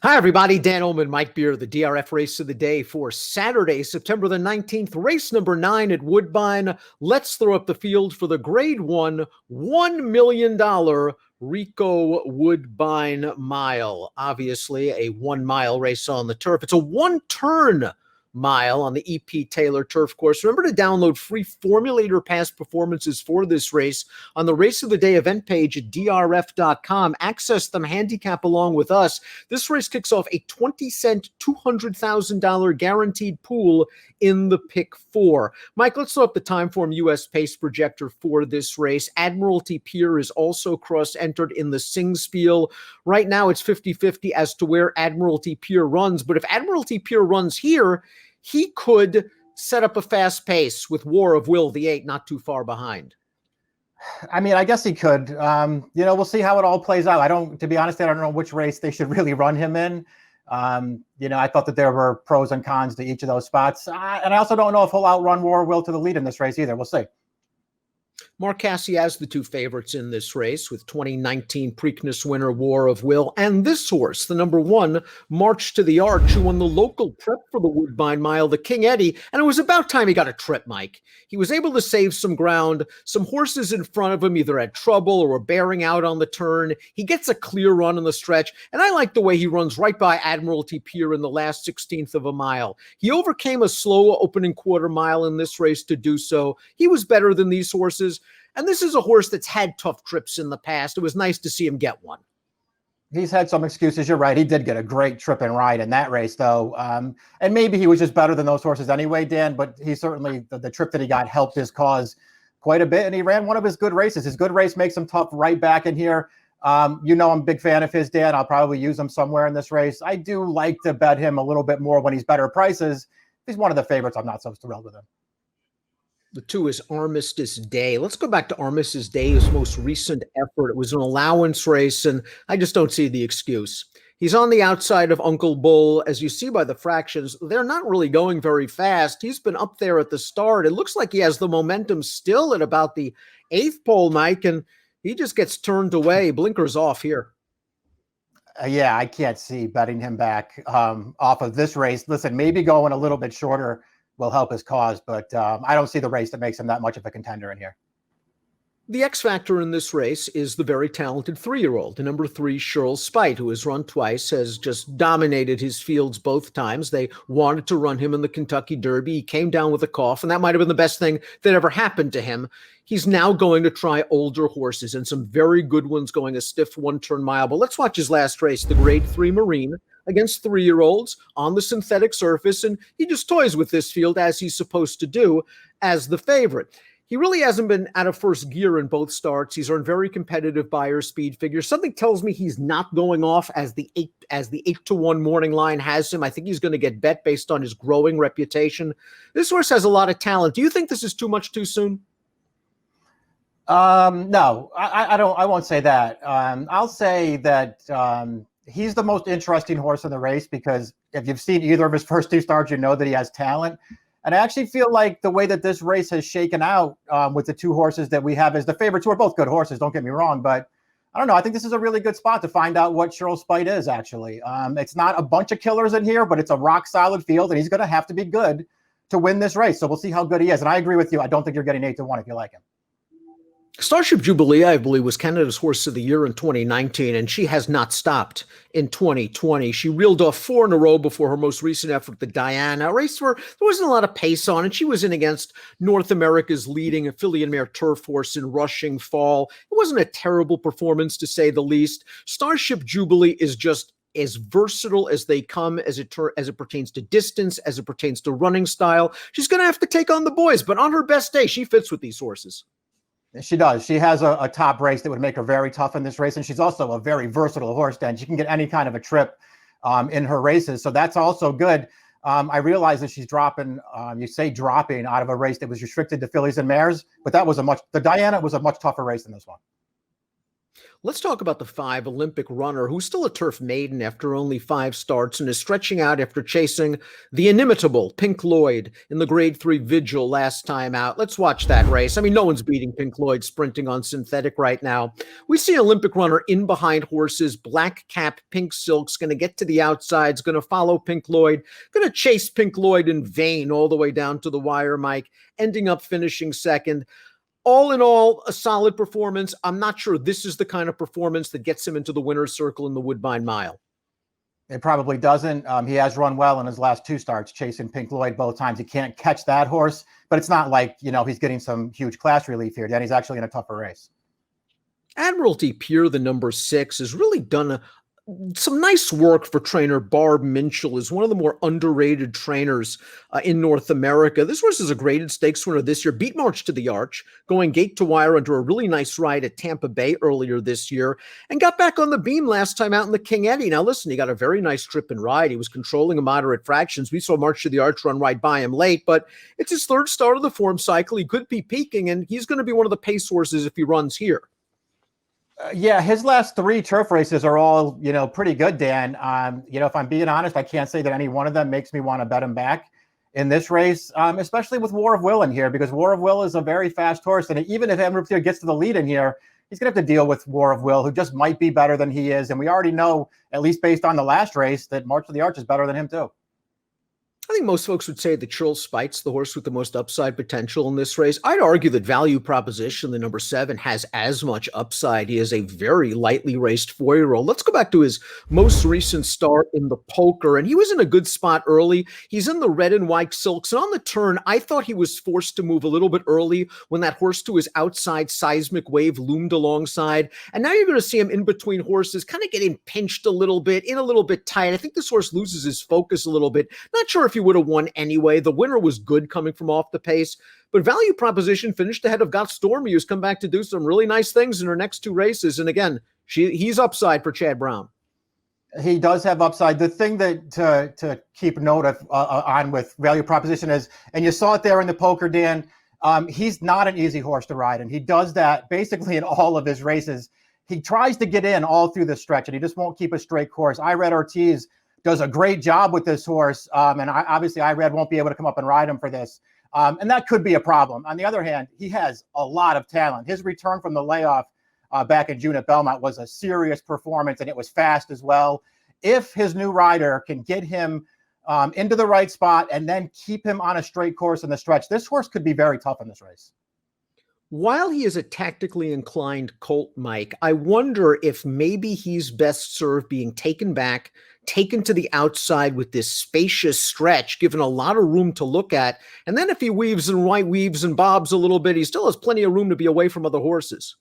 Hi, everybody. Dan Illman, Mike Beer, the DRF race of the day for Saturday, September the 19th, race number 9 at Woodbine. Let's throw up the field for the grade 1, $1 million Rico Woodbine Mile. Obviously, a 1 mile race on the turf. It's a one-turn mile on the EP Taylor turf course. Remember to download free formulator past performances for this race on the race of the day event page at DRF.com. Access them, handicap along with us. This race kicks off a 20-cent, $200,000 guaranteed pool in the pick 4. Mike, let's throw up the Timeform US pace projector for this race. Admiralty Pier is also cross-entered in the Singspiel. Right now it's 50-50 as to where Admiralty Pier runs, but if Admiralty Pier runs here, he could set up a fast pace with War of Will, the 8, not too far behind. I mean, I guess he could. We'll see how it all plays out. To be honest, I don't know which race they should really run him in. I thought that there were pros and cons to each of those spots. And I also don't know if he'll outrun War of Will to the lead in this race either. We'll see. Mark Cassey has the two favorites in this race with 2019 Preakness winner War of Will and this horse, the number 1, March to the Arch, who won the local prep for the Woodbine Mile, the King Eddie, and it was about time he got a trip, Mike. He was able to save some ground. Some horses in front of him either had trouble or were bearing out on the turn. He gets a clear run on the stretch, and I like the way he runs right by Admiralty Pier in the last 16th of a mile. He overcame a slow opening quarter mile in this race to do so. He was better than these horses. And this is a horse that's had tough trips in the past. It was nice to see him get one. He's had some excuses. You're right. He did get a great trip and ride in that race, though. And maybe he was just better than those horses anyway, Dan, but he certainly, the trip that he got helped his cause quite a bit. And he ran one of his good races. His good race makes him tough right back in here. I'm a big fan of his, Dan. I'll probably use him somewhere in this race. I do like to bet him a little bit more when he's better prices. He's one of the favorites. I'm not so thrilled with him. The 2 is Armistice Day. Let's go back to Armistice Day's most recent effort. It was an allowance race, and I just don't see the excuse. He's on the outside of Uncle Bull. As you see by the fractions, they're not really going very fast. He's been up there at the start. It looks like he has the momentum still at about the 8th pole, Mike, and he just gets turned away. Blinkers off here. Yeah, I can't see betting him back off of this race. Listen, maybe going a little bit shorter will help his cause, but I don't see the race that makes him that much of a contender in here. The X factor in this race is the very talented 3-year-old, the number 3 Shirl Spite, who has run twice, has just dominated his fields both times. They wanted to run him in the Kentucky Derby. He came down with a cough, and that might have been the best thing that ever happened to him. He's now going to try older horses and some very good ones going a stiff one-turn mile. But let's watch his last race, the Grade 3 Marine, against 3-year-olds on the synthetic surface, and he just toys with this field as he's supposed to do as the favorite. He really hasn't been out of first gear in both starts. He's earned very competitive buyer speed figures. Something tells me he's not going off as the 8-to-1 morning line has him. I think he's going to get bet based on his growing reputation. This horse has a lot of talent. Do you think this is too much too soon? No, I don't. I won't say that. I'll say that he's the most interesting horse in the race because if you've seen either of his first 2 starts, you know that he has talent. And I actually feel like the way that this race has shaken out with the 2 horses that we have as the favorites, who are both good horses, don't get me wrong, but I don't know. I think this is a really good spot to find out what Shirl Spite is, actually. It's not a bunch of killers in here, but it's a rock-solid field, and he's going to have to be good to win this race. So we'll see how good he is. And I agree with you. I don't think you're getting 8-to-1 if you like him. Starship Jubilee, I believe, was Canada's Horse of the Year in 2019, and she has not stopped in 2020. She reeled off 4 in a row before her most recent effort, the Diana, a race where there wasn't a lot of pace on, and she was in against North America's leading affiliate mare turf horse in Rushing Fall. It wasn't a terrible performance, to say the least. Starship Jubilee is just as versatile as they come as it pertains to distance, as it pertains to running style. She's going to have to take on the boys, but on her best day, she fits with these horses. She does. She has a top race that would make her very tough in this race. And she's also a very versatile horse, Dan. She can get any kind of a trip in her races. So that's also good. I realize that she's dropping, dropping out of a race that was restricted to fillies and mares, but the Diana was a much tougher race than this one. Let's talk about the 5 Olympic runner who's still a turf maiden after only 5 starts and is stretching out after chasing the inimitable Pink Lloyd in the Grade 3 Vigil last time out. Let's watch that race. I mean, no one's beating Pink Lloyd sprinting on synthetic right now. We see an Olympic runner in behind horses, black cap, pink silks, going to get to the outsides, going to follow Pink Lloyd, going to chase Pink Lloyd in vain all the way down to the wire, Mike, ending up finishing second. All in all, a solid performance. I'm not sure this is the kind of performance that gets him into the winner's circle in the Woodbine Mile. It probably doesn't. He has run well in his last 2 starts, chasing Pink Lloyd both times. He can't catch that horse, but it's not like, he's getting some huge class relief here. Danny's actually in a tougher race. Admiralty Pier, the number 6, has really done some nice work for trainer Barb Minchell, is one of the more underrated trainers in North America. This horse is a graded stakes winner this year, beat March to the Arch, going gate to wire under a really nice ride at Tampa Bay earlier this year, and got back on the beam last time out in the King Eddie. Now listen, he got a very nice trip and ride. He was controlling a moderate fractions. We saw March to the Arch run right by him late, but it's his 3rd start of the form cycle. He could be peaking, and he's going to be one of the pace horses if he runs here. Yeah, his last 3 turf races are all, pretty good, Dan. If I'm being honest, I can't say that any one of them makes me want to bet him back in this race, especially with War of Will in here, because War of Will is a very fast horse. And even if Admiralty gets to the lead in here, he's going to have to deal with War of Will, who just might be better than he is. And we already know, at least based on the last race, that March to the Arch is better than him too. I think most folks would say that Churl Spite's the horse with the most upside potential in this race. I'd argue that Value Proposition, the number 7, has as much upside. He is a very lightly raced 4-year-old. Let's go back to his most recent start in the poker, and he was in a good spot early. He's in the red and white silks, and on the turn, I thought he was forced to move a little bit early when that horse to his outside Seismic Wave loomed alongside, and now you're going to see him in between horses, kind of getting pinched a little bit, in a little bit tight. I think this horse loses his focus a little bit. Not sure if he would have won anyway. The winner was good coming from off the pace, but Value Proposition finished ahead of Got Stormy, who's come back to do some really nice things in her next 2 races. And again, he's upside for Chad Brown. He does have upside. The thing that to keep note of on with Value Proposition is, and you saw it there in the poker, Dan, he's not an easy horse to ride, and he does that basically in all of his races. He tries to get in all through the stretch, and he just won't keep a straight course. Irad Ortiz does a great job with this horse, and obviously Irad won't be able to come up and ride him for this, and that could be a problem. On the other hand, he has a lot of talent. His return from the layoff back in June at Belmont was a serious performance, and it was fast as well. If his new rider can get him into the right spot and then keep him on a straight course in the stretch, this horse could be very tough in this race. While he is a tactically inclined colt, Mike, I wonder if maybe he's best served being taken back, taken to the outside with this spacious stretch, given a lot of room to look at. And then if he weaves and bobs a little bit, he still has plenty of room to be away from other horses.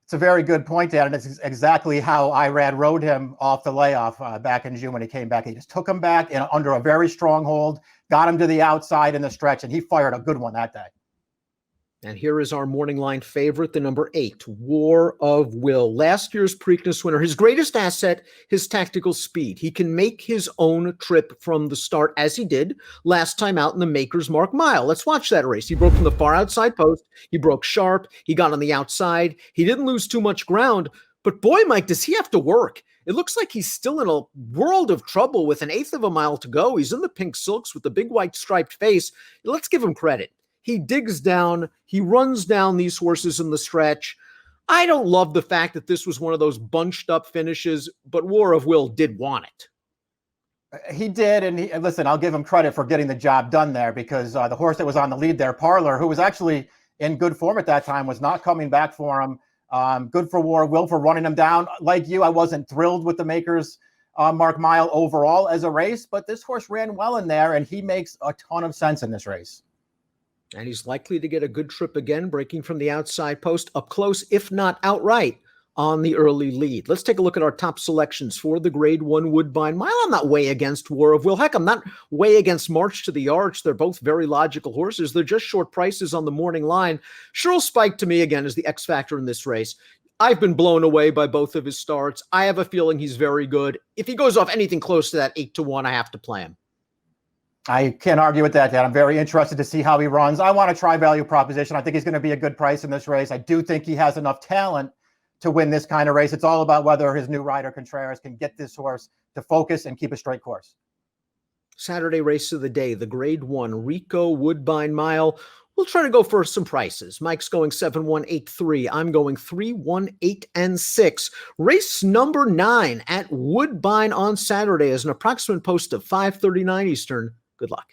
It's a very good point, Dan, and it's exactly how Irad rode him off the layoff back in June when he came back. He just took him back under a very strong hold, got him to the outside in the stretch, and he fired a good one that day. And here is our morning line favorite, the number 8, War of Will. Last year's Preakness winner. His greatest asset, his tactical speed. He can make his own trip from the start, as he did last time out in the Maker's Mark Mile. Let's watch that race. He broke from the far outside post. He broke sharp. He got on the outside. He didn't lose too much ground. But boy, Mike, does he have to work. It looks like he's still in a world of trouble with 1/8 of a mile to go. He's in the pink silks with the big white striped face. Let's give him credit. He digs down. He runs down these horses in the stretch. I don't love the fact that this was one of those bunched up finishes, but War of Will did want it. He did, and listen, I'll give him credit for getting the job done there, because the horse that was on the lead there, Parlor, who was actually in good form at that time, was not coming back for him. Good for War of Will for running him down. Like you, I wasn't thrilled with the Maker's Mark Mile overall as a race, but this horse ran well in there, and he makes a ton of sense in this race. And he's likely to get a good trip again, breaking from the outside post up close, if not outright, on the early lead. Let's take a look at our top selections for the Grade 1 Woodbine Mile. I'm not way against War of Will. Heck, I'm not way against March to the Arch. They're both very logical horses. They're just short prices on the morning line. Churl Spite, to me, again, is the X factor in this race. I've been blown away by both of his starts. I have a feeling he's very good. If he goes off anything close to that 8-1, I have to play him. I can't argue with that, Dan. I'm very interested to see how he runs. I want to try Value Proposition. I think he's going to be a good price in this race. I do think he has enough talent to win this kind of race. It's all about whether his new rider Contreras can get this horse to focus and keep a straight course. Saturday race of the day, the Grade 1 Rico Woodbine Mile. We'll try to go for some prices. Mike's going 7-1-8-3. I'm going 3-1-8-6. Race number 9 at Woodbine on Saturday is an approximate post of 5:39 Eastern. Good luck.